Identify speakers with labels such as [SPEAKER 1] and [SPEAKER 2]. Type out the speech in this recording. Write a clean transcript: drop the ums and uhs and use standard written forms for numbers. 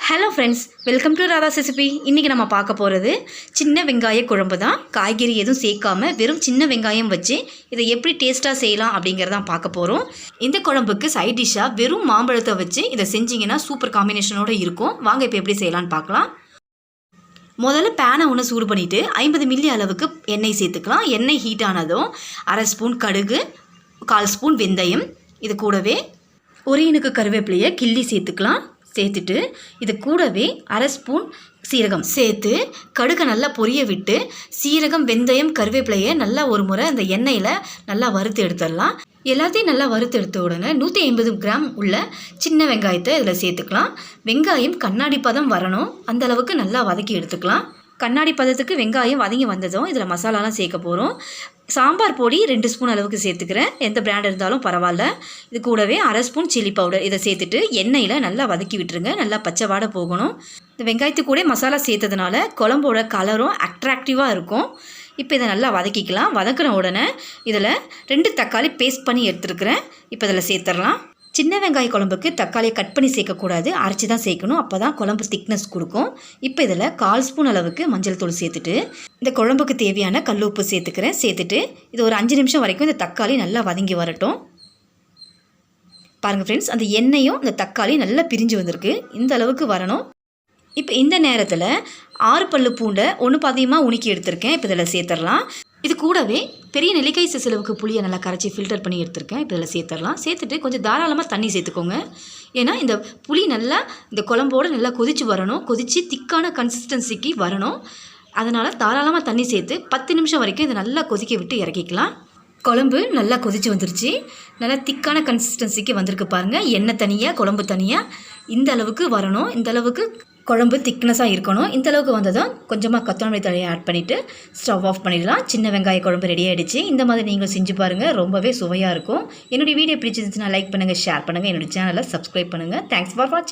[SPEAKER 1] Hello friends, welcome to Radha's recipe. இன்றைக்கி நம்ம பார்க்க போகிறது சின்ன வெங்காய குழம்பு தான். காய்கறி எதுவும் சேர்க்காமல் வெறும் சின்ன வெங்காயம் வச்சு இதை எப்படி டேஸ்ட்டாக செய்யலாம் அப்படிங்கிறதான் பார்க்க போகிறோம். இந்த குழம்புக்கு சைட் டிஷ்ஷாக வெறும் மாம்பழத்தை வச்சு இதை செஞ்சிங்கன்னா சூப்பர் காம்பினேஷனோடு இருக்கும். வாங்க இப்போ எப்படி செய்யலான்னு பார்க்கலாம். முதல்ல பேனை ஒன்று சூடு பண்ணிவிட்டு 50 மில்லி அளவுக்கு எண்ணெய் சேர்த்துக்கலாம். எண்ணெய் ஹீட் ஆனதும் 1/2 ஸ்பூன் கடுகு, 1/4 ஸ்பூன் வெந்தயம், இது கூடவே ஒரு இனுக்கு கருவேப்பிலையை கிள்ளி சேர்த்துக்கலாம். சேர்த்துட்டு இது கூடவே 1/2 ஸ்பூன் சீரகம் சேர்த்து கடுகை நல்லா பொரிய விட்டு சீரகம், வெந்தயம், கருவேப்பிலையை நல்லா ஒரு முறை அந்த எண்ணெயில் நல்லா வறுத்து எடுத்துடலாம். எல்லாத்தையும் நல்லா வறுத்து எடுத்த உடனே 150 கிராம் உள்ள சின்ன வெங்காயத்தை இதில் சேர்த்துக்கலாம். வெங்காயம் கண்ணாடி பதம் வரணும், அந்த அளவுக்கு நல்லா வதக்கி எடுத்துக்கலாம். கண்ணாடி பதத்துக்கு வெங்காயம் வதங்கி வந்ததும் இதில் மசாலாலாம் சேர்க்க போகிறோம். சாம்பார் பொடி 2 ஸ்பூன் அளவுக்கு சேர்த்துக்கிறேன், எந்த பிராண்ட் இருந்தாலும் பரவாயில்ல. இது கூடவே 1/2 ஸ்பூன் சில்லி பவுடர் இதை சேர்த்துட்டு எண்ணெயில் நல்லா வதக்கி விட்டுருங்க. நல்லா பச்சை வாடை போகணும். இந்த வெங்காயத்து கூட மசாலா சேர்த்ததுனால குழம்போட கலரும் அட்ராக்டிவாக இருக்கும். இப்போ இதை நல்லா வதக்கிக்கலாம். வதக்கின உடனே இதில் 2 தக்காளி பேஸ்ட் பண்ணி எடுத்துருக்கிறேன். இப்போ இதில் சேர்த்துடலாம். சின்ன வெங்காய குழம்புக்கு தக்காளியை கட் பண்ணி சேர்க்கக்கூடாது, அரைச்சி தான் சேர்க்கணும். அப்போ தான் குழம்பு திக்னஸ் கொடுக்கும். இப்போ இதில் 1/4 ஸ்பூன் அளவுக்கு மஞ்சள் தூள் சேர்த்துட்டு இந்த குழம்புக்கு தேவையான கல் உப்பு சேர்த்துக்கிறேன். சேர்த்துட்டு இது ஒரு 5 நிமிஷம் வரைக்கும் இந்த தக்காளி நல்லா வதங்கி வரட்டும். பாருங்கள் ஃப்ரெண்ட்ஸ், அந்த எண்ணெயும் இந்த தக்காளி நல்லா பிரிஞ்சு வந்திருக்கு. இந்த அளவுக்கு வரணும். இப்போ இந்த நேரத்தில் 6 பல்லு பூண்டை ஒன்று பாதியமாக உணுக்கி எடுத்திருக்கேன். இப்போ இதில் சேர்த்துடலாம். இது கூடவே பெரிய நெல்லிக்காய் சிசலுக்கு புளியை நல்லா கரைச்சி ஃபில்டர் பண்ணி எடுத்திருக்கேன். இப்போ இதில் சேர்த்துடலாம். சேர்த்துட்டு கொஞ்சம் தாராளமாக தண்ணி சேர்த்துக்கோங்க. ஏன்னா இந்த புளி நல்லா இந்த குழம்போடு நல்லா கொதித்து வரணும், கொதித்து திக்கான கன்சிஸ்டன்சிக்கு வரணும். அதனால் தாராளமாக தண்ணி சேர்த்து 10 நிமிஷம் வரைக்கும் இதை நல்லா கொதிக்க விட்டு இறக்கிக்கலாம். குழம்பு நல்லா கொதித்து வந்துருச்சு. நல்லா திக்கான கன்சிஸ்டன்சிக்கு வந்திருக்கு பாருங்கள். எண்ணெய் தனியாக, குழம்பு தனியாக, இந்த அளவுக்கு வரணும். இந்த அளவுக்கு குழம்பு திக்னஸாக இருக்கணும். இந்த அளவுக்கு வந்ததும் கொஞ்சமாக கொத்தமல்லி தழையை ஆட் பண்ணிவிட்டு ஸ்டவ் ஆஃப் பண்ணிடலாம். சின்ன வெங்காய குழம்பு ரெடி ஆகிடுச்சு. இந்த மாதிரி நீங்களும் செஞ்சு பாருங்கள், ரொம்பவே சுவையாக இருக்கும். என்னுடைய வீடியோ பிடிச்சிருந்துச்சுன்னா லைக் பண்ணுங்கள், ஷேர் பண்ணுங்கள், என்னுடைய சேனலை சப்ஸ்கிரைப் பண்ணுங்கள். தேங்க்ஸ் ஃபார் வாட்சிங்.